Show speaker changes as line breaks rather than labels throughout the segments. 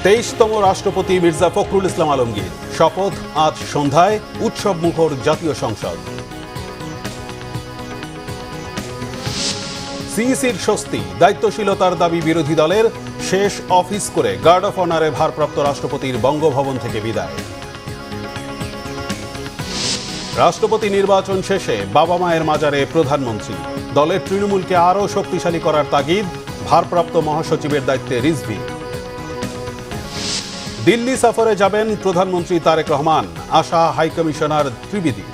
23তম রাষ্ট্রপতি মির্জা ফখরুল ইসলাম আলমগীর শপথ আজ সন্ধ্যায় উৎসব মুখর জাতীয় সংসদ। সিইসির স্বস্তি, দায়িত্বশীলতার দাবি বিরোধী দলের। শেষ অফিস করে গার্ড অফ অনারে ভারপ্রাপ্ত রাষ্ট্রপতির বঙ্গভবন থেকে বিদায়। রাষ্ট্রপতি নির্বাচন শেষে বাবা মায়ের মাজারে প্রধানমন্ত্রী। দলের তৃণমূলকে আরও শক্তিশালী করার তাগিদ, ভারপ্রাপ্ত মহাসচিবের দায়িত্বে রিজভী। দিল্লি সফরে যাবেন প্রধানমন্ত্রী তারেক রহমান, আশা হাইকমিশনার ত্রিবেদী।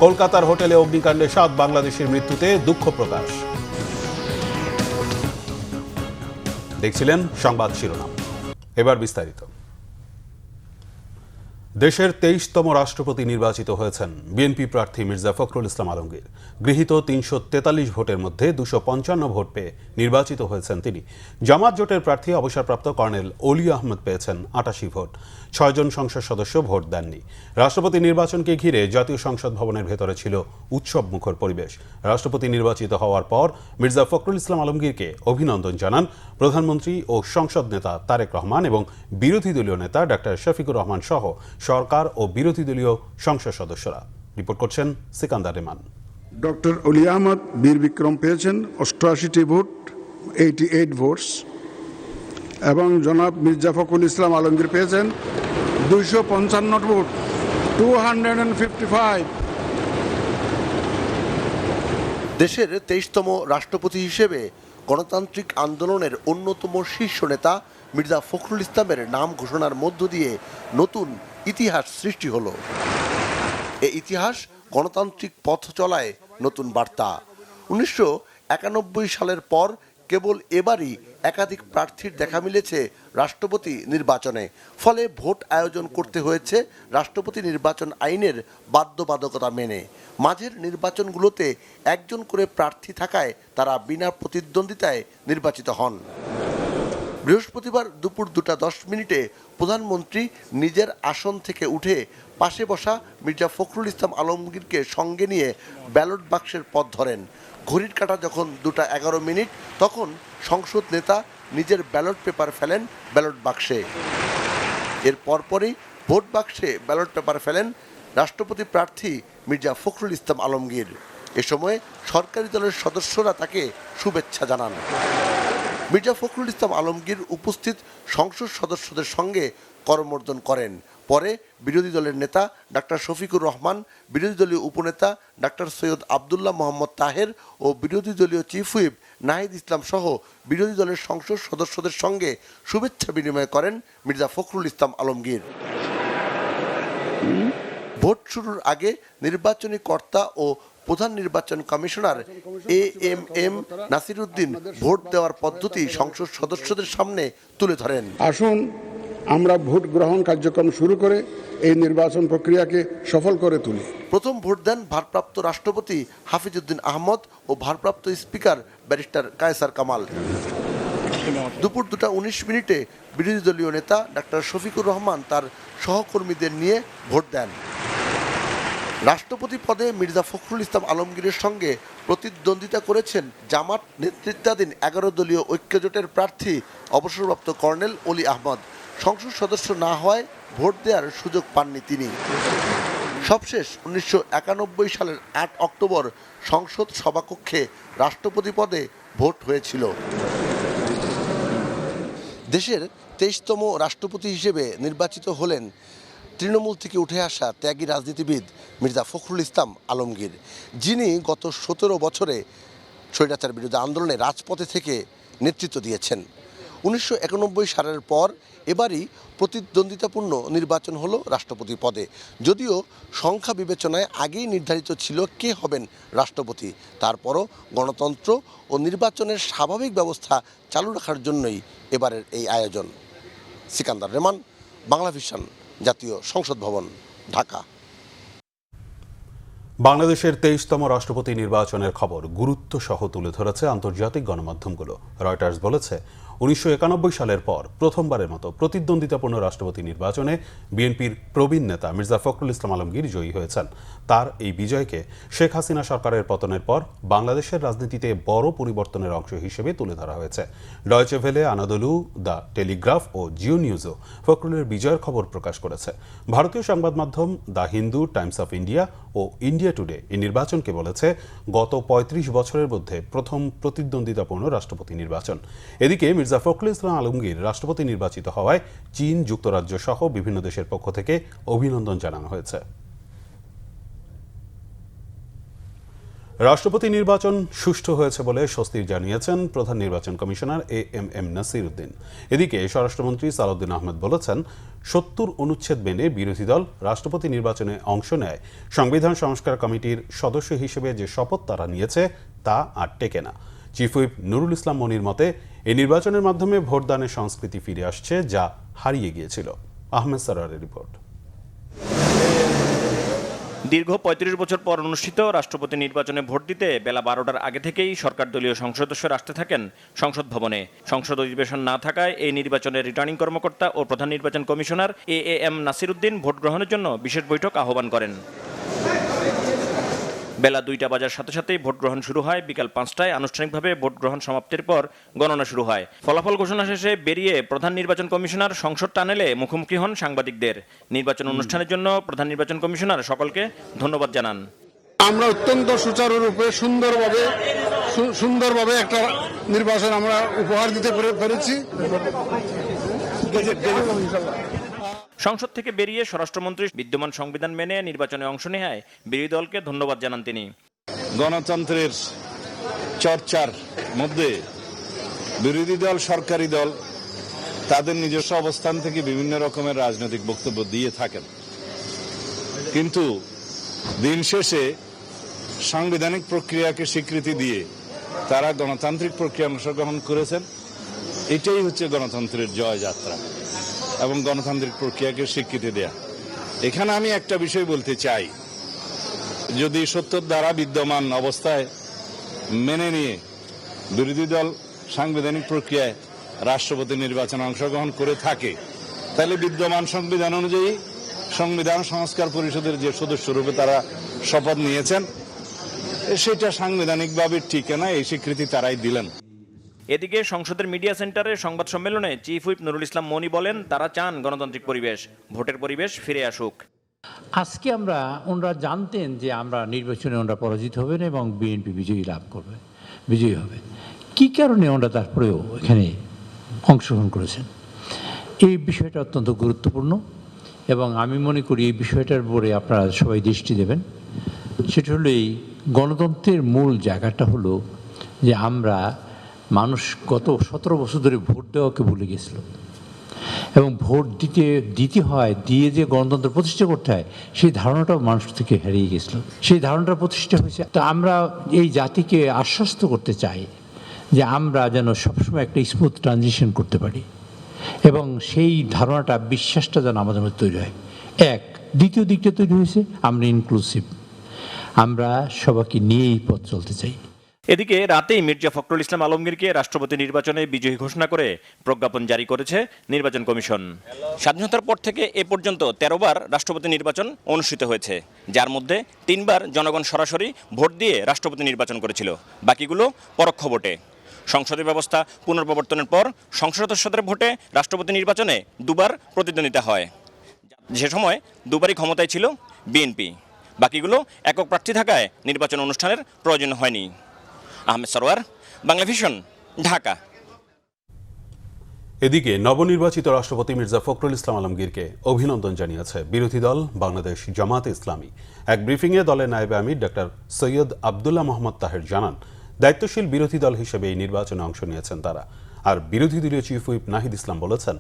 কলকাতার হোটেলে অগ্নিকাণ্ডে 7 বাংলাদেশের মৃত্যুতে দুঃখ প্রকাশ। দেখছিলেন সংবাদ শিরোনাম, এবার বিস্তারিত। দেশের 23তম রাষ্ট্রপতি নির্বাচিত হয়েছেন বিএনপি প্রার্থী মির্জা ফখরুল ইসলাম আলমগীর। গৃহীত 343 ভোটের মধ্যে 255 ভোট পেয়ে নির্বাচিত হয়েছেন তিনি। জামাত জোটের প্রার্থী অবসরপ্রাপ্ত কর্নেল অলি আহমেদ পেয়েছেন 88 ভোট। 6 জন সংসদ সদস্য ভোট দেননি। রাষ্ট্রপতি নির্বাচনকে ঘিরে জাতীয় সংসদ ভবনের ভেতরে ছিল উৎসব মুখর পরিবেশ। রাষ্ট্রপতি নির্বাচিত হওয়ার পর মির্জা ফখরুল ইসলাম আলমগীরকে অভিনন্দন জানান প্রধানমন্ত্রী ও সংসদ নেতা তারেক রহমান এবং বিরোধী দলীয় নেতা ডক্টর শফিকুর রহমান সহ সরকার ও বিরোধী দলীয় সংসদ সদস্যরা। রিপোর্ট করছেন সিকান্দার রেমান।
ডক্টর অলি আহমদ বীর বিক্রম পেয়েছেন 88টি ভোট, 88 ভোটস, এবং জনাব মির্জা ফখরুল ইসলাম আলমগীর পেয়েছেন 255 ভোট, 255।
দেশের 23তম রাষ্ট্রপতি হিসেবে গণতান্ত্রিক আন্দোলনের অন্যতম শীর্ষ নেতা মির্জা ফখরুল ইসলামের নাম ঘোষণার মধ্য দিয়ে নতুন ইতিহাস সৃষ্টি হলো। এই ইতিহাস গণতান্ত্রিক পথ চলায় নতুন বার্তা। 1991 সালের পর কেবল এবারই একাধিক প্রার্থীর দেখা মিলেছে রাষ্ট্রপতি নির্বাচনে। ফলে ভোট আয়োজন করতে হয়েছে রাষ্ট্রপতি নির্বাচন আইনের বাধ্যবাধকতা মেনে। মাঝের নির্বাচনগুলোতে একজন করে প্রার্থী থাকায় তারা বিনা প্রতিদ্বন্দ্বিতায় নির্বাচিত হন। বৃহস্পতিবার দুপুর 2:10 প্রধানমন্ত্রী নিজের আসন থেকে উঠে পাশে বসা মির্জা ফখরুল ইসলাম আলমগীরকে সঙ্গে নিয়ে ব্যালট বাক্সের পথ ধরেন। ঘড়ির কাঁটা যখন 2:11 তখন সংসদ নেতা নিজের ব্যালট পেপার ফেলেন ব্যালট বাক্সে। এর পরপরই ভোট বাক্সে ব্যালট পেপার ফেলেন রাষ্ট্রপতি প্রার্থী মির্জা ফখরুল ইসলাম আলমগীর। এ সময় সরকারি দলের সদস্যরা তাকে শুভেচ্ছা জানান। মির্জা ফখরুল ইসলাম আলমগীর উপস্থিত সংসদ সদস্যদের সঙ্গে করমর্দন করেন। পরে বিরোধী দলের নেতা ডাক্তার শফিকুর রহমান, বিরোধী দলীয় উপনেতা ডাক্তার সৈয়দ আবদুল্লাহ মোহাম্মদ তাহের ও বিরোধী দলীয় চিফ হুইপ নাহিদ ইসলাম সহ বিরোধী দলের সংসদ সদস্যদের সঙ্গে শুভেচ্ছা বিনিময় করেন মির্জা ফখরুল ইসলাম আলমগীর। ভোট শুরুর আগে নির্বাচনী কর্তা ও প্রধান নির্বাচন কমিশনার এএমএম নাসিরউদ্দিন ভোট দেওয়ার পদ্ধতি সংসদ সদস্যদের সামনে তুলে ধরেন।
আসুন আমরা ভোট গ্রহণ কার্যক্রম শুরু করে এই নির্বাচন প্রক্রিয়াকে সফল করে তুলি।
প্রথম ভোট দেন ভারপ্রাপ্ত রাষ্ট্রপতি হাফিজউদ্দিন আহমদ ও ভারপ্রাপ্ত স্পিকার ব্যারিস্টার কায়সার কামাল। দুপুর 2:19 বিরোধী দলীয় নেতা ডাক্তার শফিকুর রহমান তার সহকর্মীদের নিয়ে ভোট দেন। রাষ্ট্রপতি পদে মির্জা ফখরুল ইসলাম আলমগীরের সঙ্গে প্রতিদ্বন্দ্বিতা করেছেন জামাত নেতৃত্বাধীন 11 দলীয় ঐক্যজোটের প্রার্থী অবসরপ্রাপ্ত কর্নেল অলি আহমদ। সংসদ সদস্য না হওয়ায় ভোট দেওয়ার সুযোগ পাননি তিনি। সবশেষ 1991 সালের 8 অক্টোবর সংসদ সভাকক্ষে রাষ্ট্রপতি পদে ভোট হয়েছিল। দেশের 23তম রাষ্ট্রপতি হিসেবে নির্বাচিত হলেন তৃণমূল থেকে উঠে আসা ত্যাগী রাজনীতিবিদ মির্জা ফখরুল ইসলাম আলমগীর, যিনি গত 17 বছরে স্বৈরাচার বিরোধী আন্দোলনে রাজপথে থেকে নেতৃত্ব দিয়েছেন। 1991 সালের পর এবারই প্রতিদ্বন্দ্বিতাপূর্ণ নির্বাচন হলো রাষ্ট্রপতি পদে। যদিও সংখ্যা বিবেচনায় আগেই নির্ধারিত ছিল কে হবেন রাষ্ট্রপতি, তারপরও গণতন্ত্র ও নির্বাচনের স্বাভাবিক ব্যবস্থা চালু রাখার জন্যই এবারের এই আয়োজন। সিকান্দার রেমান, বাংলা ভিশন, জাতীয় সংসদ ভবন, ঢাকা।
বাংলাদেশের 23তম রাষ্ট্রপতি নির্বাচনের খবর গুরুত্ব সহ তুলে ধরেছে আন্তর্জাতিক গণমাধ্যমগুলো। রয়টার্স বলেছে 1991 সালের পর প্রথমবারের মতো প্রতিদ্বন্দ্বিতাপূর্ণ রাষ্ট্রপতি নির্বাচনে বিএনপির প্রবীণ নেতা মির্জা ফখরুল ইসলাম আলমগীর জয়ী হয়েছেন। তার এই বিজয়কে শেখ হাসিনা সরকারের পতনের পর বাংলাদেশের রাজনীতিতে বড় পরিবর্তনের অংশ হিসেবে তুলে ধরা হয়েছে। Deutsche Welle, Anadolu, the Telegraph ও জিও নিউজও ফখরুলের বিজয়ের খবর প্রকাশ করেছে। ভারতীয় সংবাদ মাধ্যম the Hindu, Times of India ও ইন্ডিয়া টুডে এই নির্বাচনকে বলেছে গত ৩৫ বছরের মধ্যে প্রথম প্রতিদ্বন্দ্বিতাপূর্ণ রাষ্ট্রপতি নির্বাচন। এদিকে মির্জা ফখরুল ইসলাম আলমগীর রাষ্ট্রপতি নির্বাচিত হওয়ায় চীন, যুক্তরাজ্য সহ বিভিন্ন দেশের পক্ষ থেকে অভিনন্দন জানানো হয়েছে। রাষ্ট্রপতি নির্বাচন সুষ্ঠু হয়েছে বলে স্বস্তি জানিয়েছেন প্রধান নির্বাচন কমিশনার এএমএম নাসির উদ্দিন। এদিকে স্বরাষ্ট্রমন্ত্রী সালাউদ্দিন আহমেদ বলেছেন, ৭০ অনুচ্ছেদ মেনে বিরোধী দল রাষ্ট্রপতি নির্বাচনে অংশ নেয় সংবিধান সংস্কার কমিটির সদস্য হিসেবে যে শপথ তারা নিয়েছে তা আর টেকে না। চিফ হুইপ নুরুল ইসলাম মনির মতে, এই নির্বাচনের মাধ্যমে ভোটদানের সংস্কৃতি ফিরে আসছে, যা হারিয়ে গিয়েছিল। আহমেদ সারারের রিপোর্ট।
দীর্ঘ ৩৫ বছর পর অনুষ্ঠিত রাষ্ট্রপতি নির্বাচনে ভোট দিতে বেলা ১২টার আগে থেকেই সরকার দলীয় সংসদ সদস্যরা আসতে থাকেন সংসদ ভবনে। সংসদ অধিবেশন না থাকায় এই নির্বাচনের রিটার্নিং কর্মকর্তা ও প্রধান নির্বাচন commissioner am Nasir Uddin vote গ্রহণের জন্য বিশেষ বৈঠক আহ্বান করেন। বেলা ২টা বাজার সাথে সাথেই ভোট গ্রহণ শুরু হয়। বিকাল ৫টায় আনুষ্ঠানিকভাবে ভোট গ্রহণ সমাপ্তির পর গণনা শুরু হয়। ফলাফল ঘোষণা শেষে বেরিয়ে প্রধান নির্বাচন কমিশনার সংসদ টানেলে মুখোমুখি হন সাংবাদিকদের। নির্বাচন অনুষ্ঠানের জন্য প্রধান নির্বাচন কমিশনার সকলকে ধন্যবাদ জানান।
আমরা অত্যন্ত সুচারুরূপে সুন্দরভাবে একটা নির্বাচন আমরা উপহার দিতে পেরেছি।
সংসদ থেকে বেরিয়ে স্বরাষ্ট্রমন্ত্রী বিদ্যমান সংবিধান মেনে নির্বাচনে অংশ নেয় বিরোধী দলকে ধন্যবাদ জানান তিনি।
গণতন্ত্রের চর্চার মধ্যে বিরোধী দল, সরকারি দল তাদের নিজস্ব অবস্থান থেকে বিভিন্ন রকমের রাজনৈতিক বক্তব্য দিয়ে থাকেন, কিন্তু দিন শেষে সাংবিধানিক প্রক্রিয়াকে স্বীকৃতি দিয়ে তারা গণতান্ত্রিক প্রক্রিয়া অংশগ্রহণ করেছেন। এটাই হচ্ছে গণতন্ত্রের জয়যাত্রা এবং গণতান্ত্রিক প্রক্রিয়াকে স্বীকৃতি দেয়া। এখানে আমি একটা বিষয় বলতে চাই, যদি ৭০ দ্বারা বিদ্যমান অবস্থায় মেনে নিয়ে বিরোধী দল সাংবিধানিক প্রক্রিয়ায় রাষ্ট্রপতি নির্বাচনে অংশগ্রহণ করে থাকে, তাহলে বিদ্যমান সংবিধান অনুযায়ী সংবিধান সংস্কার পরিষদের যে সদস্যরূপে তারা শপথ নিয়েছেন, সেটা সাংবিধানিকভাবে ঠিক না, এই স্বীকৃতি তারাই দিলেন।
এদিকে সংসদের মিডিয়া সেন্টারে সংবাদ সম্মেলনে চিফ হুইপ নুরুল ইসলাম মনি বলেন, তারা চান গণতান্ত্রিক পরিবেশ, ভোটের পরিবেশ ফিরে আসুক।
আজকে ওনারা জানতেন যে আমরা নির্বাচনে ওনারা পরাজিত হবেন এবং বিএনপি বিজয়ী হবে। কি কারণে ওনারা তারপরেও এখানে অংশগ্রহণ করেছেন, এই বিষয়টা অত্যন্ত গুরুত্বপূর্ণ এবং আমি মনে করি এই বিষয়টার উপরে আপনারা সবাই দৃষ্টি দেবেন। সেটা হলো এই গণতন্ত্রের মূল জায়গাটা হলো যে মানুষ গত ১৭ বছর ধরে ভোট দেওয়াকে ভুলে গেছিল এবং ভোট দিতে হয়, দিয়ে যে গণতন্ত্র প্রতিষ্ঠা করতে হয় সেই ধারণাটাও মানুষ থেকে হারিয়ে গেছিল। সেই ধারণাটা প্রতিষ্ঠা হয়েছে। তো আমরা এই জাতিকে আশ্বস্ত করতে চাই যে আমরা যেন সবসময় একটা স্মুথ ট্রানজিশন করতে পারি এবং সেই ধারণাটা, বিশ্বাসটা যেন আমাদের মধ্যে তৈরি হয়। দ্বিতীয় দিকটা তৈরি হয়েছে, আমরা ইনক্লুসিভ, আমরা সবাইকে নিয়েই পথ চলতে চাই।
এদিকে রাতেই মির্জা ফখরুল ইসলাম আলমগীরকে রাষ্ট্রপতি নির্বাচনে বিজয়ী ঘোষণা করে প্রজ্ঞাপন জারি করেছে নির্বাচন কমিশন। স্বাধীনতার পর থেকে এ পর্যন্ত ১৩ বার রাষ্ট্রপতি নির্বাচন অনুষ্ঠিত হয়েছে, যার মধ্যে ৩ বার জনগণ সরাসরি ভোট দিয়ে রাষ্ট্রপতি নির্বাচন করেছিল, বাকিগুলো পরোক্ষ ভোটে। সংসদীয় ব্যবস্থা পুনর্প্রবর্তনের পর সংসদ সদস্যদের ভোটে রাষ্ট্রপতি নির্বাচনে ২ বার প্রতিদ্বন্দ্বিতা হয়। সে সময় ২ বারই ক্ষমতায় ছিল বিএনপি, বাকিগুলো একক প্রার্থী থাকায় নির্বাচন অনুষ্ঠানের প্রয়োজন হয়নি। আহমেদ সরওয়ার, বাংলা ভিশন, ঢাকা।
এদিকে নবনির্বাচিত রাষ্ট্রপতি মির্জা ফখরুল ইসলাম আলমগীরকে অভিনন্দন জানিয়েছে বিরোধী দল বাংলাদেশ জামায়াতে ইসলামী। এক ব্রিফিংয়ে দলের নায়েবে আমির ডক্টর সৈয়দ আবদুল্লাহ মোহাম্মদ তাহের জানান, দায়িত্বশীল বিরোধী দল হিসেবে এই নির্বাচনে অংশ নিয়েছেন তারা। আর বিরোধী দলীয় চিফ হুইপ নাহিদ ইসলাম বলেছেন,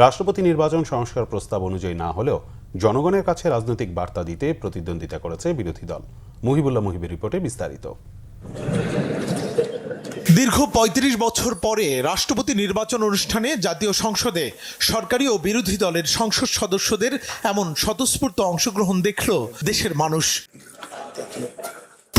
রাষ্ট্রপতি নির্বাচন সংস্কার প্রস্তাব অনুযায়ী না হলেও জনগণের কাছে রাজনৈতিক বার্তা দিতে প্রতিদ্বন্দ্বিতা করেছে বিরোধী দল। মুহিবুল্লাহ মুহিবের রিপোর্টে বিস্তারিত।
দীর্ঘ ৩৫ বছর পরে রাষ্ট্রপতি নির্বাচন অনুষ্ঠানে জাতীয় সংসদে সরকারি ও বিরোধী দলের সংসদ সদস্যদের এমন স্বতঃস্ফূর্ত অংশগ্রহণ দেখল দেশের মানুষ।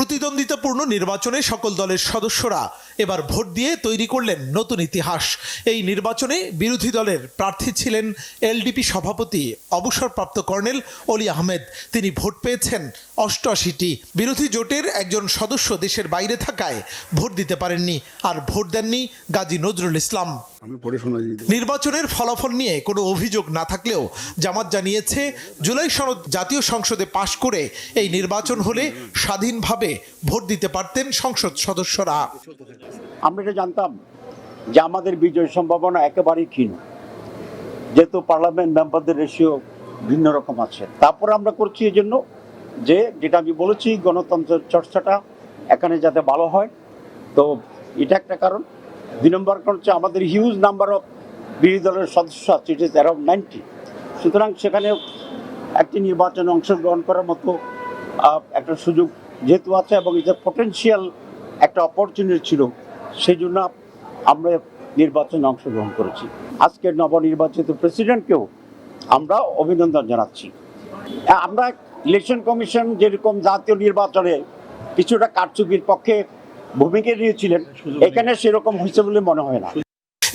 প্রতিদ্বন্দ্বিতাপূর্ণ নির্বাচনে সকল দলের সদস্যরা এবার ভোট দিয়ে তৈরি করলেন নতুন ইতিহাস। এই নির্বাচনে বিরোধী দলের প্রার্থী ছিলেন এলডিপি সভাপতি অবসরপ্রাপ্ত কর্নেল অলি আহমেদ। তিনি ভোট পেয়েছেন 88টি। বিরোধী জোটের একজন সদস্য দেশের বাইরে থাকায় ভোট দিতে পারেননি, আর ভোট দেননি গাজী নজরুল ইসলাম। নির্বাচনের ফলাফল নিয়ে কোনো অভিযোগ না থাকলেও জামাত জানিয়েছে, জুলাই সনদ জাতীয় সংসদে পাশ করে এই নির্বাচন হলে স্বাধীনভাবে ভোট দিতে পারতেন সংসদ সদস্যরা।
আমরা এটা জানতাম যে আমাদের বিজয় সম্ভাবনা একেবারেই ক্ষীণ, যেহেতু পার্লামেন্ট মেম্বারদের রেশিও ভিন্ন রকম আছে। তারপর আমরা করছি এই জন্য যে, যেটা আমি বলেছি, গণতন্ত্রের চর্চাটা এখানে যাতে ভালো হয়। তো এটা একটা কারণ। 2 নম্বর কারণ হচ্ছে আমাদের হিউজ নাম্বার অফ বিরোধী দলের সদস্য আছে, ইট ইজ অ্যারাউন্ড 90। সুতরাং সেখানে একটি নির্বাচনে অংশগ্রহণ করার মতো একটা সুযোগ যেহেতু আছে এবং এটা পটেনশিয়াল একটা অপরচুনিটি ছিল, সেই জন্য আমরা নির্বাচনে অংশগ্রহণ করেছি। আজকের নবনির্বাচিত প্রেসিডেন্টকেও আমরা অভিনন্দন জানাচ্ছি। আমরা ইলেকশন কমিশন যেরকম জাতীয় নির্বাচনে কিছুটা কারচুপির পক্ষে ভূমিকা নিয়েছিলেন, এখানে সেরকম হয়েছে বলে মনে হয় না।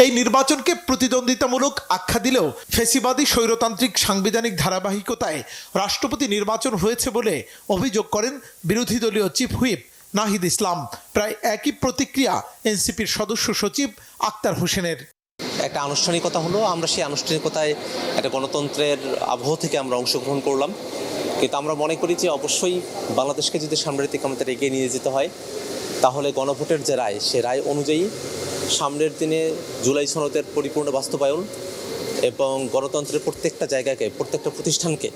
এই নির্বাচনকে প্রতিদ্বন্দ্বিতামূলক আখ্যা দিলেও ফ্যাসিবাদী স্বৈরতান্ত্রিক সাংবিধানিক ধারাবাহিকতায় রাষ্ট্রপতি নির্বাচন হয়েছে বলে অভিযোগ করেন বিরোধী দলীয় চিফ হুইপ নাহিদ ইসলাম। প্রায় একই প্রতিক্রিয়া এনসিপির সদস্য সচিব আক্তার হোসেনের।
একটা আনুষ্ঠানিকতা হলো, আমরা সেই আনুষ্ঠানিকতায় একটা গণতন্ত্রের আবহ থেকে আমরা অংশগ্রহণ করলাম, কিন্তু আমরা মনে করি যে অবশ্যই বাংলাদেশকে যদি সামনের দিকে আমাদের এগিয়ে নিয়ে যেতে হয়, তাহলে গণভোটের যে রায়, সে রায় অনুযায়ী সামনের দিনে জুলাই সনদের পরিপূর্ণ বাস্তবায়ন এবং গণতন্ত্রের প্রত্যেকটা জায়গাকে, প্রত্যেকটা প্রতিষ্ঠানকে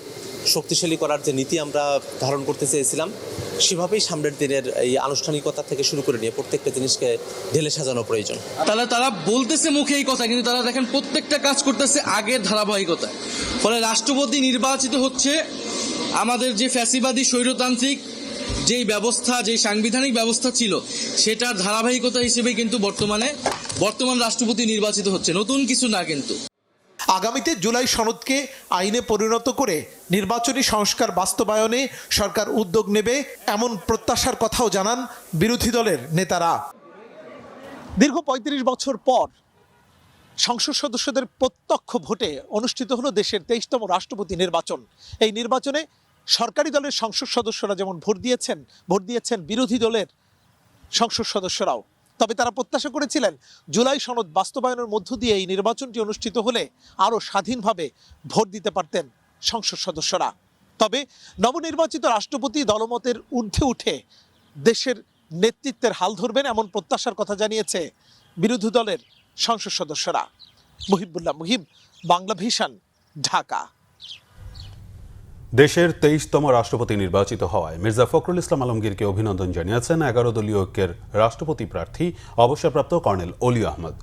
শক্তিশালী করার যে নীতি আমরা ধারণ করতে চেয়েছিলাম, সেভাবেই সামনের দিনের এই আনুষ্ঠানিকতা থেকে শুরু করে নিয়ে প্রত্যেকটা জিনিসকে ঢেলে সাজানো প্রয়োজন।
তারা বলতেছে মুখে এই কথা, কিন্তু তারা দেখেন প্রত্যেকটা কাজ করতেছে আগের ধারাবাহিকতায়। ফলে রাষ্ট্রপতি নির্বাচিত হচ্ছে আমাদের যে ফ্যাসিবাদী স্বৈরতান্ত্রিক যেই ব্যবস্থা, যেই সাংবিধানিক ব্যবস্থা ছিল, সেটার ধারাবাহিকতা হিসেবে কিন্তু বর্তমান রাষ্ট্রপতি নির্বাচিত হচ্ছে, নতুন কিছু না। কিন্তু
আগামীতে জুলাই সনদকে আইনে পরিণত করে নির্বাচনী সংস্কার বাস্তবায়নে সরকার উদ্যোগ নেবে, এমন প্রত্যাশার কথাও জানান বিরোধী দলের নেতারা। দীর্ঘ ৩৫ বছর পর সংসদ সদস্যদের প্রত্যক্ষ ভোটে অনুষ্ঠিত হলো দেশের 23তম রাষ্ট্রপতি নির্বাচন। এই নির্বাচনে সরকারি দলের সংসদ সদস্যরা যেমন ভোট দিয়েছেন বিরোধী দলের সংসদ সদস্যরাও। তবে তারা প্রত্যাশা করেছিলেন জুলাই সনদ বাস্তবায়নের মধ্য দিয়ে এই নির্বাচনটি অনুষ্ঠিত হলে আরও স্বাধীনভাবে ভোট দিতে পারতেন সংসদ সদস্যরা। তবে নবনির্বাচিত রাষ্ট্রপতি দলমতের ঊর্ধ্বে উঠে দেশের নেতৃত্বের হাল ধরবেন, এমন প্রত্যাশার কথা জানিয়েছে বিরোধী দলের সংসদ সদস্যরা। মুহিবুল্লাহ মুহিব, বাংলা ভিশন, ঢাকা।
দেশের 23তম রাষ্ট্রপতি নির্বাচিত হওয়ায় মির্জা ফখরুল ইসলাম আলমগীরকে অভিনন্দন জানিয়েছেন 11 দলীয় ঐক্যের রাষ্ট্রপতি প্রার্থী অবসরপ্রাপ্ত কর্নেল অলি আহমদ।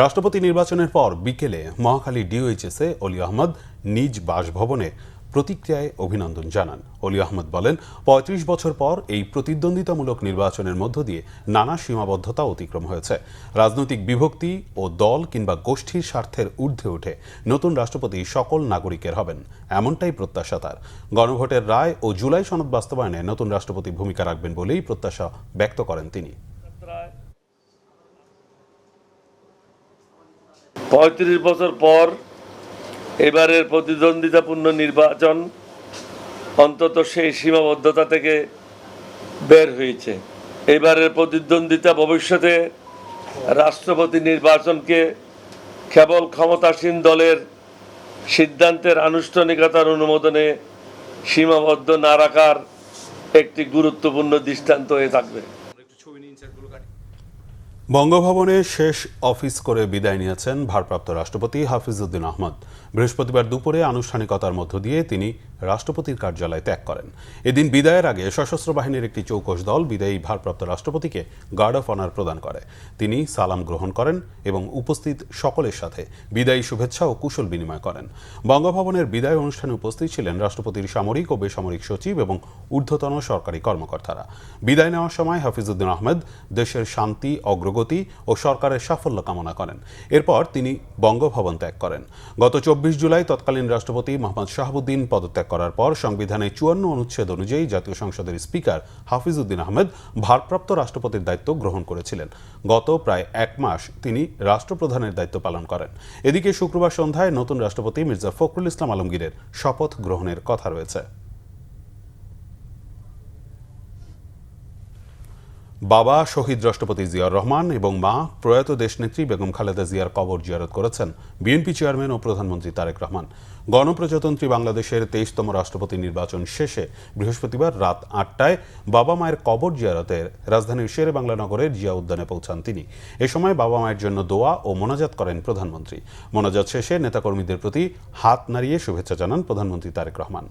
রাষ্ট্রপতি নির্বাচনের পর বিকেলে মহাখালী ডিওএইচএসে অলি আহমদ নিজ বাসভবনে প্রতিক্রিয়ায় অভিনন্দন জানান। অলি আহমদ বলেন, ৩৫ বছর পর এই প্রতিদ্বন্দ্বিতামূলক নির্বাচনের মধ্য দিয়ে নানা সীমাবদ্ধতা অতিক্রম হয়েছে। রাজনৈতিক বিভক্তি ও দল কিংবা গোষ্ঠীর স্বার্থের ঊর্ধ্বে উঠে নতুন রাষ্ট্রপতি সকল নাগরিকের হবেন, এমনটাই প্রত্যাশা তার। গণভোটের রায় ও জুলাই সনদ বাস্তবায়নে নতুন রাষ্ট্রপতি ভূমিকা রাখবেন বলেই প্রত্যাশা ব্যক্ত করেন তিনি।
৩৫ বছর পর এবারের প্রতিদ্বন্দ্বিতাপূর্ণ নির্বাচন অন্তত সেই সীমাবদ্ধতা থেকে বের হয়েছে। এবারের প্রতিদ্বন্দ্বিতা ভবিষ্যতে রাষ্ট্রপতি নির্বাচনকে কেবল ক্ষমতাসীন দলের সিদ্ধান্তের আনুষ্ঠানিকতার অনুমোদনে সীমাবদ্ধ না রাখার একটি গুরুত্বপূর্ণ দৃষ্টান্ত হয়ে থাকবে।
বঙ্গভবনে শেষ অফিস করে বিদায় নিয়েছেন ভারপ্রাপ্ত রাষ্ট্রপতি হাফিজ উদ্দিন আহমদ। বৃহস্পতিবার দুপুরে আনুষ্ঠানিকতার মধ্য দিয়ে তিনি রাষ্ট্রপতির কার্যালয় ত্যাগ করেন। এদিন বিদায়ের আগে সশস্ত্র বাহিনীর একটি চৌকস দল বিদায়ী ভারপ্রাপ্ত রাষ্ট্রপতিকে গার্ড অফ অনার প্রদান করে। তিনি সালাম গ্রহণ করেন এবং উপস্থিত সকলের সাথে বিদায়ী শুভেচ্ছা ও কুশল বিনিময় করেন। বঙ্গভবনের বিদায় অনুষ্ঠানে উপস্থিত ছিলেন রাষ্ট্রপতির সামরিক ও বেসামরিক সচিব এবং ঊর্ধ্বতন সরকারি কর্মকর্তারা। বিদায় নেওয়ার সময় হাফিজ উদ্দিন আহমদ দেশের শান্তি, অগ্রগতি অগ্রগতি ও সরকারের সাফল্য কামনা করেন। এরপর তিনি বঙ্গভবন ত্যাগ করেন। গত 24 জুলাই তৎকালীন রাষ্ট্রপতি মোহাম্মদ শাহাবুদ্দিন পদত্যাগ করার পর সংবিধানের 54 অনুচ্ছেদ অনুযায়ী জাতীয় সংসদের স্পিকার হাফিজউদ্দিন আহমেদ ভারপ্রাপ্ত রাষ্ট্রপতির দায়িত্ব গ্রহণ করেছিলেন। গত প্রায় 1 মাস তিনি রাষ্ট্রপ্রধানের দায়িত্ব পালন করেন। এদিকে শুক্রবার সন্ধ্যায় নতুন রাষ্ট্রপতি মির্জা ফখরুল ইসলাম আলমগীরের শপথ গ্রহণের কথা রয়েছে। বাবা শহীদ রাষ্ট্রপতি জিয়াউর রহমান এবং মা প্রয়াত দেশনেত্রী বেগম খালেদা জিয়ার কবর জিয়ারত করেছেন বিএনপি চেয়ারম্যান ও প্রধানমন্ত্রী তারেক রহমান। গণপ্রজাতন্ত্রী বাংলাদেশের 23তম রাষ্ট্রপতি নির্বাচন শেষে বৃহস্পতিবার রাত 8টায় বাবা মায়ের কবর জিয়ারতের রাজধানীর শেরে বাংলা নগরের জিয়া উদ্যানে পৌঁছান তিনি। এ সময় বাবা মায়ের জন্য দোয়া ও মোনাজাত করেন প্রধানমন্ত্রী। মোনাজাত শেষে নেতাকর্মীদের প্রতি হাত নাড়িয়ে শুভেচ্ছা জানান প্রধানমন্ত্রী তারেক রহমান।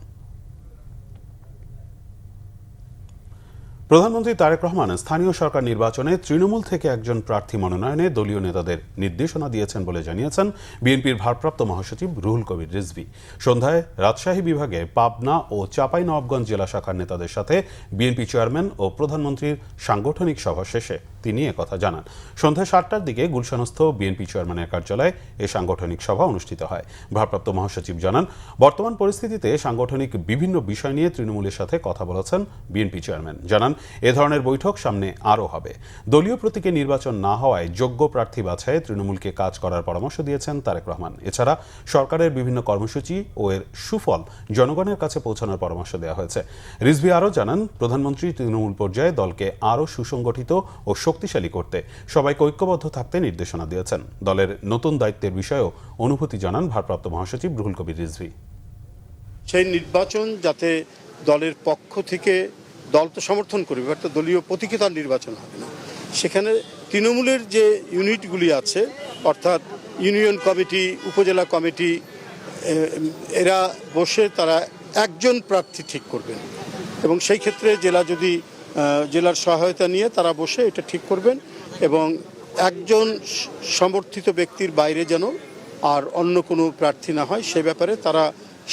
প্রধানমন্ত্রী তারেক রহমান স্থানীয় সরকার নির্বাচনে তৃণমূল থেকে একজন প্রার্থী মনোনয়নে দলীয় নেতাদের নির্দেশনা দিয়েছেন বলে জানিয়েছেন বিএনপির ভারপ্রাপ্ত মহাসচিব রুহুল কবির রিজভী। সন্ধ্যায় রাজশাহী বিভাগে পাবনা ও চাঁপাইনবাবগঞ্জ জেলা শাখার নেতাদের সাথে বিএনপি চেয়ারম্যান ও প্রধানমন্ত্রীর সাংগঠনিক সভা শেষে তিনি একথা জানান। সন্ধ্যা 7টার দিকে গুলশানস্থ বিএনপি চেয়ারম্যানের কার্যালয়ে এ সাংগঠনিক সভা অনুষ্ঠিত হয়। ভারপ্রাপ্ত মহাসচিব জানান, বর্তমান পরিস্থিতিতে সাংগঠনিক বিভিন্ন বিষয় নিয়ে তৃণমূলের সাথে কথা বলেছেন বিএনপি চেয়ারম্যান। জানান, এ ধরনের বৈঠক সামনে আরও হবে। দলীয় প্রতীকে নির্বাচন না হওয়ায় যোগ্য প্রার্থী বাছাইয়ে তৃণমূলকে কাজ করার পরামর্শ দিয়েছেন তারেক রহমান। এছাড়া সরকারের বিভিন্ন কর্মসূচি ও এর সুফল জনগণের কাছে পৌঁছানোর পরামর্শ দেওয়া হয়েছে। রিজভী আরও জানান, প্রধানমন্ত্রী তৃণমূল পর্যায়ে দলকে আরও সুসংগঠিত ও শক্তিশালী করতে সবাইকে ঐক্যবদ্ধ থাকতে নির্দেশনা দিয়েছেন। দলের নতুন দায়িত্বের বিষয়েও অনুভূতি জানান ভারপ্রাপ্ত মহাসচিব রুহুল কবির রিজভী।
সেই নির্বাচন যাতে দলের পক্ষ থেকে, দল তো সমর্থন করবে, একটা দলীয় প্রতীকে তার নির্বাচন হবে না। সেখানে তৃণমূলের যে ইউনিটগুলি আছে, অর্থাৎ ইউনিয়ন কমিটি, উপজেলা কমিটি, এরা বসে তারা একজন প্রার্থী ঠিক করবেন এবং সেই ক্ষেত্রে জেলার সহায়তা নিয়ে তারা বসে এটা ঠিক করবেন এবং একজন সমর্থিত ব্যক্তির বাইরে যেন আর অন্য কোনো প্রার্থী না হয় সে ব্যাপারে তারা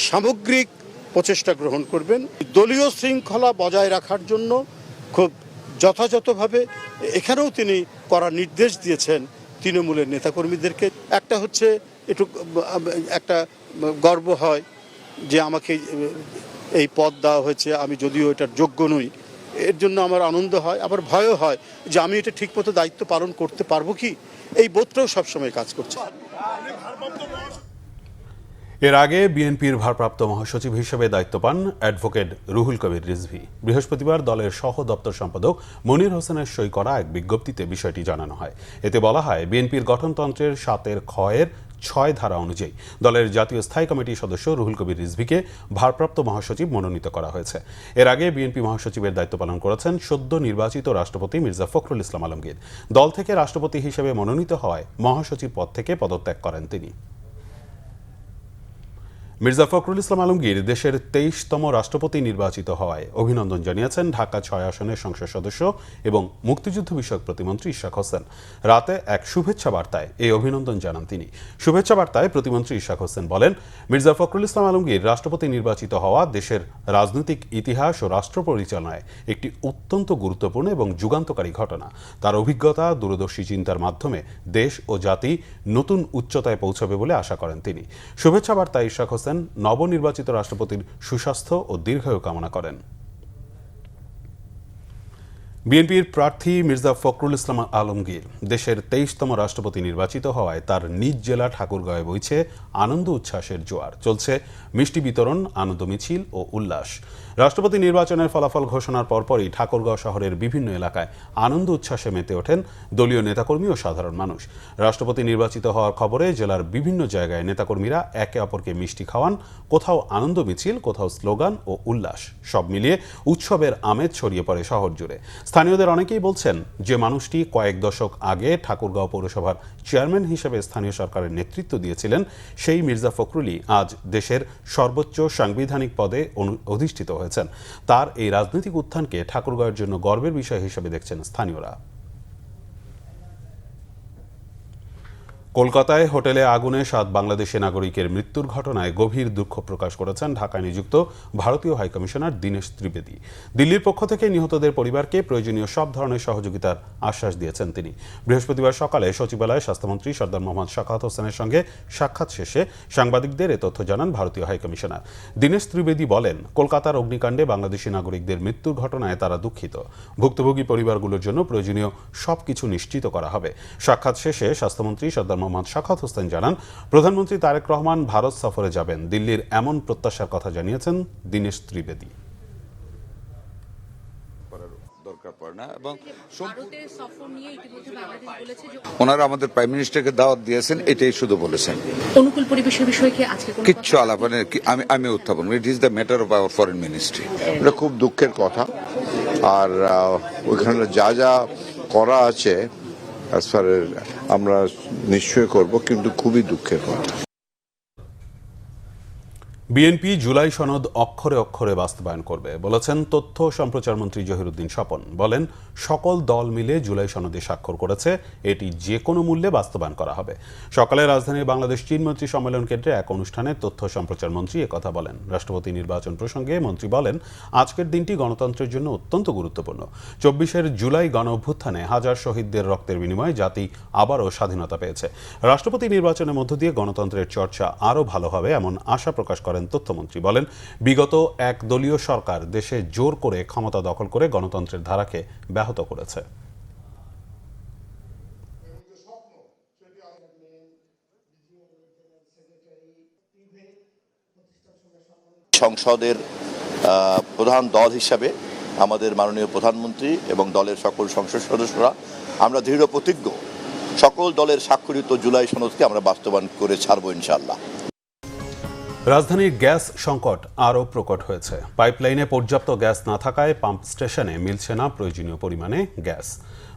সামগ্রিক প্রচেষ্টা গ্রহণ করবেন। দলীয় শৃঙ্খলা বজায় রাখার জন্য খুব যথাযথভাবে এখানেও তিনি করার নির্দেশ দিয়েছেন তৃণমূলের নেতাকর্মীদেরকে। একটা হচ্ছে একটা গর্ব হয় যে আমাকে এই পদ দেওয়া হয়েছে, আমি যদিও এটার যোগ্য নই, এর জন্য আমার আনন্দ হয়, আবার ভয়ও হয় যে আমি এটা ঠিকমতো দায়িত্ব পালন করতে পারবো কি, এই বোধটাও সবসময় কাজ করছে।
এর আগে বিএনপির ভারপ্রাপ্ত মহাসচিব হিসেবে দায়িত্ব পান অ্যাডভোকেট রুহুল কবির রিজভী। বৃহস্পতিবার দলের সহ দপ্তর সম্পাদক মনির হোসেনের সই করা এক বিজ্ঞপ্তিতে বিষয়টি জানানো হয়। এতে বলা হয়, বিএনপির গঠনতন্ত্রের 7 খ-এর 6 ধারা অনুযায়ী দলের জাতীয় স্থায়ী কমিটির সদস্য রুহুল কবির রিজভীকে ভারপ্রাপ্ত মহাসচিব মনোনীত করা হয়েছে। এর আগে বিএনপি মহাসচিবের দায়িত্ব পালন করেছেন সদ্য নির্বাচিত রাষ্ট্রপতি মির্জা ফখরুল ইসলাম আলমগীর। দল থেকে রাষ্ট্রপতি হিসেবে মনোনীত হওয়ায় মহাসচিব পদ থেকে পদত্যাগ করেন তিনি। মির্জা ফখরুল ইসলাম আলমগীর দেশের 23তম রাষ্ট্রপতি নির্বাচিত হওয়ায় অভিনন্দন জানিয়েছেন ঢাকা 6 আসনের সংসদ সদস্য এবং মুক্তিযুদ্ধ বিষয়ক প্রতিমন্ত্রী ইশাক হোসেন। রাতে এক শুভেচ্ছা বার্তায় এই অভিনন্দন জানান তিনি। শুভেচ্ছা বার্তায় প্রতিমন্ত্রী ইশাক হোসেন বলেন, মির্জা ফখরুল ইসলাম আলমগীর রাষ্ট্রপতি নির্বাচিত হওয়া দেশের রাজনৈতিক ইতিহাস ও রাষ্ট্র পরিচালনায় একটি অত্যন্ত গুরুত্বপূর্ণ এবং যুগান্তকারী ঘটনা। তার অভিজ্ঞতা, দূরদর্শী চিন্তার মাধ্যমে দেশ ও জাতি নতুন উচ্চতায় পৌঁছাবে বলে আশা করেন তিনি। শুভেচ্ছা বার্তায় ইশাক হোসেন নবনির্বাচিত রাষ্ট্রপতির সুস্বাস্থ্য ও দীর্ঘায়ু কামনা করেন। বিএনপির প্রার্থী মির্জা ফখরুল ইসলাম আলমগীর দেশের 23তম রাষ্ট্রপতি নির্বাচিত হওয়ায় তার নিজ জেলা ঠাকুরগাঁয়ে বইছে আনন্দ উচ্ছ্বাসের জোয়ার। চলছে মিষ্টি বিতরণ, আনন্দ মিছিল ও উল্লাস। রাষ্ট্রপতি নির্বাচনের ফলাফল ঘোষণার পরপরই ঠাকুরগাঁও শহরের বিভিন্ন এলাকায় আনন্দ উচ্ছ্বাসে মেতে ওঠেন দলীয় নেতাকর্মী ও সাধারণ মানুষ। রাষ্ট্রপতি নির্বাচিত হওয়ার খবরে জেলার বিভিন্ন জায়গায় নেতাকর্মীরা একে অপরকে মিষ্টি খাওয়ান, কোথাও আনন্দ মিছিল, কোথাও স্লোগান ও উল্লাস। সব মিলিয়ে উৎসবের আমেজ ছড়িয়ে পড়ে শহর জুড়ে। স্থানীয়দের অনেকেই বলছেন, যে মানুষটি কয়েক দশক আগে ঠাকুরগাঁও পৌরসভার চেয়ারম্যান হিসেবে স্থানীয় সরকারের নেতৃত্ব দিয়েছিলেন, সেই মির্জা ফখরুলই আজ দেশের সর্বোচ্চ সাংবিধানিক পদে অধিষ্ঠিত হয়েছেন। তার এই রাজনৈতিক উত্থানকে ঠাকুরগাঁওয়ের জন্য গর্বের বিষয় হিসেবে দেখছেন স্থানীয়রা। কলকাতায় হোটেলে আগুনে 7 বাংলাদেশি নাগরিকের মৃত্যুর ঘটনায় গভীর দুঃখ প্রকাশ করেছেন ঢাকায় নিযুক্ত ভারতীয় হাইকমিশনার দীনেশ ত্রিবেদী। দিল্লির পক্ষ থেকে নিহতদের পরিবারকে প্রয়োজনীয় সব ধরনের সহযোগিতার আশ্বাস দিয়েছেন তিনি। বৃহস্পতিবার সকালে সচিবালয়ে স্বাস্থ্যমন্ত্রী সরদার মোহাম্মদ শাখাওয়াত হোসেনের সঙ্গে সাক্ষাৎ শেষে সাংবাদিকদের এ তথ্য জানান ভারতীয় হাইকমিশনার। দীনেশ ত্রিবেদী বলেন, কলকাতার অগ্নিকাণ্ডে বাংলাদেশি নাগরিকদের মৃত্যুর ঘটনায় তারা দুঃখিত। ভুক্তভোগী পরিবারগুলোর জন্য প্রয়োজনীয় সবকিছু নিশ্চিত করা হবে। সাক্ষাৎ শেষে স্বাস্থ্যমন্ত্রী সরদার মোহাম্মদ শাখাওয়াত হোসেন জানান, প্রধানমন্ত্রী তারেক রহমান ভারত সফরে যাবেন। দিল্লির এমন প্রত্যাশার কথা জানিয়েছেন দীনেশ ত্রিবেদী।
ওনারা আমাদের প্রাইম মিনিস্টারকে দাওয়াত দিয়েছেন, এটাই শুধু বলেছেন।
অনুকূল পরিবেশের বিষয়ে কি আজকে
কিচ্ছু আলাপনে আমি উত্থাপন, it is the matter of our foreign ministry. এটা খুব দুঃখের কথা, আর ওইখানে যা যা করা আছে আমরা নিশ্চয়ই করব, কিন্তু খুবই দুঃখের কথা।
বিএনপি জুলাই সনদ অক্ষরে অক্ষরে বাস্তবায়ন করবে বলেছেন তথ্য ও সম্প্রচার মন্ত্রী জহিরুদ্দিন স্বপন। বলেন, সকল দল মিলে জুলাই সনদে স্বাক্ষর করেছে, এটি যে কোনো মূল্যে বাস্তবায়ন করা হবে। সকালে রাজধানীর বাংলাদেশ চীন মন্ত্রী সম্মেলন কেন্দ্রে এক অনুষ্ঠানে তথ্য সম্প্রচার মন্ত্রী একথা বলেন। রাষ্ট্রপতি নির্বাচন প্রসঙ্গে মন্ত্রী বলেন, আজকের দিনটি গণতন্ত্রের জন্য অত্যন্ত গুরুত্বপূর্ণ। 24 জুলাই গণ অভ্যুত্থানে হাজার শহীদদের রক্তের বিনিময়ে জাতি আবারও স্বাধীনতা পেয়েছে। রাষ্ট্রপতি নির্বাচনের মধ্য দিয়ে গণতন্ত্রের চর্চা আরও ভালো হবে এমন আশা প্রকাশ করেন তথ্যমন্ত্রী। বলেন, বিগত এক দলীয় সরকার দেশে জোর করে ক্ষমতা দখল করে গণতন্ত্রের ধারাকে ব্যাহত করেছে।
সংসদের প্রধান দল হিসাবে আমাদের মাননীয় প্রধানমন্ত্রী এবং দলের সকল সংসদ সদস্যরা আমরা দৃঢ় প্রতিজ্ঞ, সকল দলের স্বাক্ষরিত জুলাই সনদকে আমরা বাস্তবায়ন করে ছাড়ব ইনশাআল্লাহ।
রাজধানীর গ্যাস সংকট আরও প্রকট হয়েছে। পাইপলাইনে পর্যাপ্ত গ্যাস না থাকায় পাম্প স্টেশনে মিলছে না প্রয়োজনীয় পরিমাণে গ্যাস।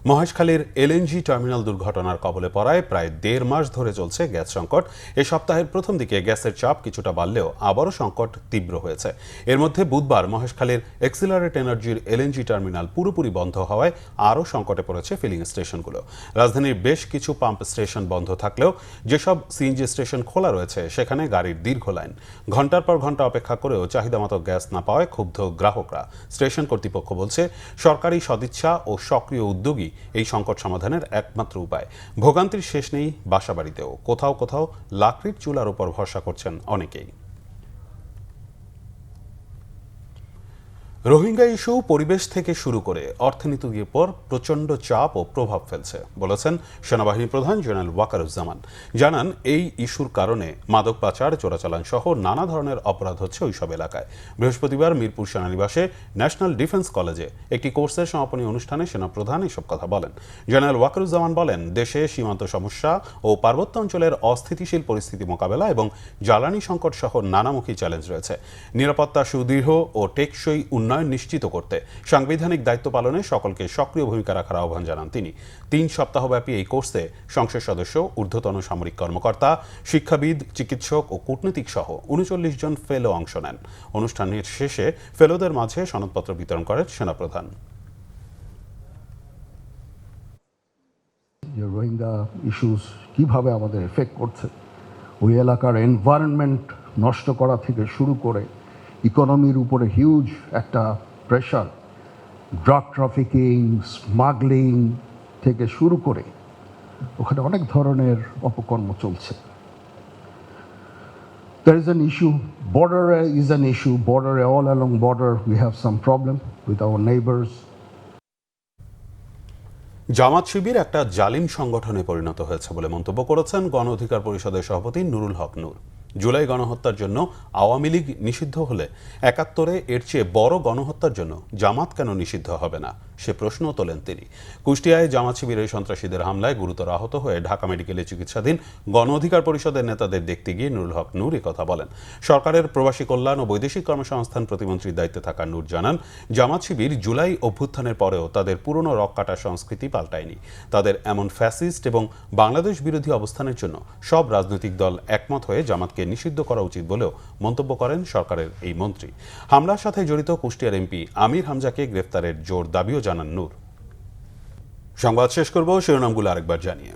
মহেশখালীর এলএনজি টার্মিনাল দুর্ঘটনার কবলে পড়ায় প্রায় 1.5 মাস ধরে চলছে গ্যাস সংকট। এ সপ্তাহের প্রথম দিকে গ্যাসের চাপ কিছুটা বাড়লেও আবারও সংকট তীব্র হয়েছে। এর মধ্যে বুধবার মহেশখালীর এক্সিলারেট এনার্জির এলএনজি টার্মিনাল পুরোপুরি বন্ধ হওয়ায় আরও সংকটে পড়েছে ফিলিং স্টেশনগুলো। রাজধানীর বেশ কিছু পাম্প স্টেশন বন্ধ থাকলেও যেসব সিএনজি স্টেশন খোলা রয়েছে সেখানে গাড়ির দীর্ঘ লাইন। ঘন্টার পর ঘন্টা অপেক্ষা করেও চাহিদামতো গ্যাস না পাওয়ায় ক্ষুব্ধ গ্রাহকরা। স্টেশন কর্তৃপক্ষ বলছে, সরকারি সদিচ্ছা ও সক্রিয় উদ্যোগী এই সংকট সমাধানের একমাত্র উপায়। ভোগান্তির শেষ নেই বাসাবাড়িতেও। কোথাও কোথাও লাকড়ির চুলার উপর ভরসা করছেন অনেকেই। রোহিঙ্গা ইস্যু পরিবেশ থেকে শুরু করে অর্থনীতির উপর প্রচণ্ড চাপ ও প্রভাব ফেলছে বলেছেন সেনাবাহিনী প্রধান জেনারেল ওয়াকারুজ্জামান। জানান, এই ইস্যুর কারণে মাদক পাচার, চোরাচালান সহ নানা ধরনের অপরাধ হচ্ছে ওইসব এলাকায়। বৃহস্পতিবার মিরপুর সেনানিবাসে ন্যাশনাল ডিফেন্স কলেজে একটি কোর্সের সমাপনী অনুষ্ঠানে সেনাপ্রধান এসব কথা বলেন। জেনারেল ওয়াকারুজ্জামান বলেন, দেশে সীমান্ত সমস্যা ও পার্বত্য অঞ্চলের অস্থিতিশীল পরিস্থিতি মোকাবেলা এবং জ্বালানি সংকট সহ নানামুখী চ্যালেঞ্জ রয়েছে। নিরাপত্তা সুদৃঢ় ও টেকসই উন্নয়ন নিশ্চিত করতে সাংবিধানিক দায়িত্ব পালনে সকলকে সক্রিয় ভূমিকা রাখার আহ্বান জানান তিনি। 3 সপ্তাহব্যাপী এই কোর্সে সংসদ সদস্য, ঊর্ধ্বতন সামরিক কর্মকর্তা, শিক্ষাবিদ, চিকিৎসক ও কূটনীতিক সহ 39 জন ফেলো অংশ নেন। অনুষ্ঠানের শেষে ফেলোদের মাঝে সনদপত্র বিতরণ করেন সেনাপ্রধান।
রোহিঙ্গা ইস্যুস কিভাবে আমাদের এফেক্ট করছে, ওই এলাকার এনভায়রনমেন্ট নষ্ট করা থেকে শুরু করে ইকোনমির উপরে হিউজ একটা প্রেশার, ড্রাগ ট্রাফিকিং, স্মাগলিং থেকে শুরু করে ওখানে অনেক ধরনের অপকর্ম চলছে। There is an issue, border is an issue, border, all along border we have some problem with our neighbors.
Jamaat Shibir একটা জালিম সংগঠনে পরিণত হয়েছে বলে মন্তব্য করেছেন গণ অধিকার পরিষদের সভাপতি নুরুল হক নূর। জুলাই গণহত্যার জন্য আওয়ামী লীগ নিষিদ্ধ হলে 71-এ এর চেয়ে বড় গণহত্যার জন্য জামাত কেন নিষিদ্ধ হবে না, সে প্রশ্ন তোলেন তিনি। কুষ্টিয়ায় জামাত শিবিরের সন্ত্রাসীদের হামলায় গুরুতর আহত হয়ে ঢাকা মেডিকেলে চিকিৎসাধীন গণ অধিকার পরিষদের নেতাদের দেখতে গিয়ে নুরুল হক নূর কথা বলেন। সরকারের প্রবাসী কল্যাণ ও বৈদেশিক কর্মসংস্থান প্রতিমন্ত্রীর দায়িত্বে থাকা নূর জানান, জামাত শিবির জুলাই অভ্যুত্থানের পরেও তাদের পুরনো রক কাটা সংস্কৃতি পাল্টায়নি। তাদের এমন ফ্যাসিস্ট এবং বাংলাদেশ বিরোধী অবস্থানের জন্য সব রাজনৈতিক দল একমত হয়ে জামাতকে নিষিদ্ধ করা উচিত বলেও মন্তব্য করেন সরকারের এই মন্ত্রী। হামলার সাথে জড়িত কুষ্টিয়ার এমপি আমির হামজাকে গ্রেফতারের জোর দাবিও জানান নূর। সংবাদ শেষ করব শিরোনামগুলো আরেকবার জানিয়ে।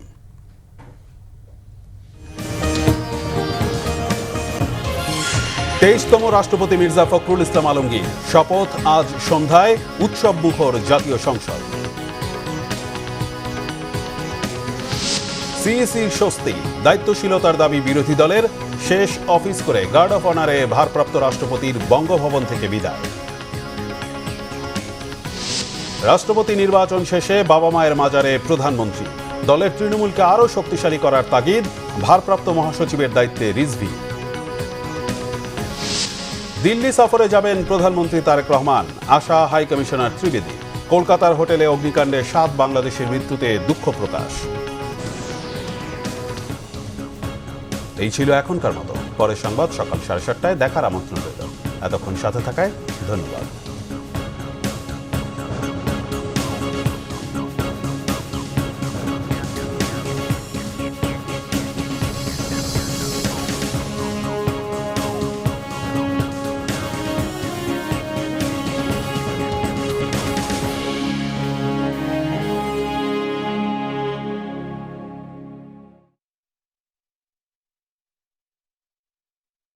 23তম রাষ্ট্রপতি মির্জা ফখরুল ইসলাম আলমগীর শপথ আজ সন্ধ্যায় উৎসব মুখর জাতীয় সংসদ। সিইসির স্বস্তি, দায়িত্বশীলতার দাবি বিরোধী দলের। শেষ অফিস করে গার্ড অফ অনারে ভারপ্রাপ্ত রাষ্ট্রপতির বঙ্গভবন থেকে বিদায়। রাষ্ট্রপতি নির্বাচন শেষে বাবা মায়ের মাজারে প্রধানমন্ত্রী। দলের তৃণমূলকে আরও শক্তিশালী করার তাগিদ, ভারপ্রাপ্ত মহাসচিবের দায়িত্বে রিজভী। দিল্লি সফরে যাবেন প্রধানমন্ত্রী তারেক রহমান, আশা হাই কমিশনার ত্রিবেদী। কলকাতার হোটেলে অগ্নিকাণ্ডে 7 বাংলাদেশের মৃত্যুতে দুঃখ প্রকাশ। এই ছিল এখনকার মতো। পরের সংবাদ সকাল 7:30টায় দেখার আমন্ত্রণ রইল। এতক্ষণ সাথে থাকায় ধন্যবাদ।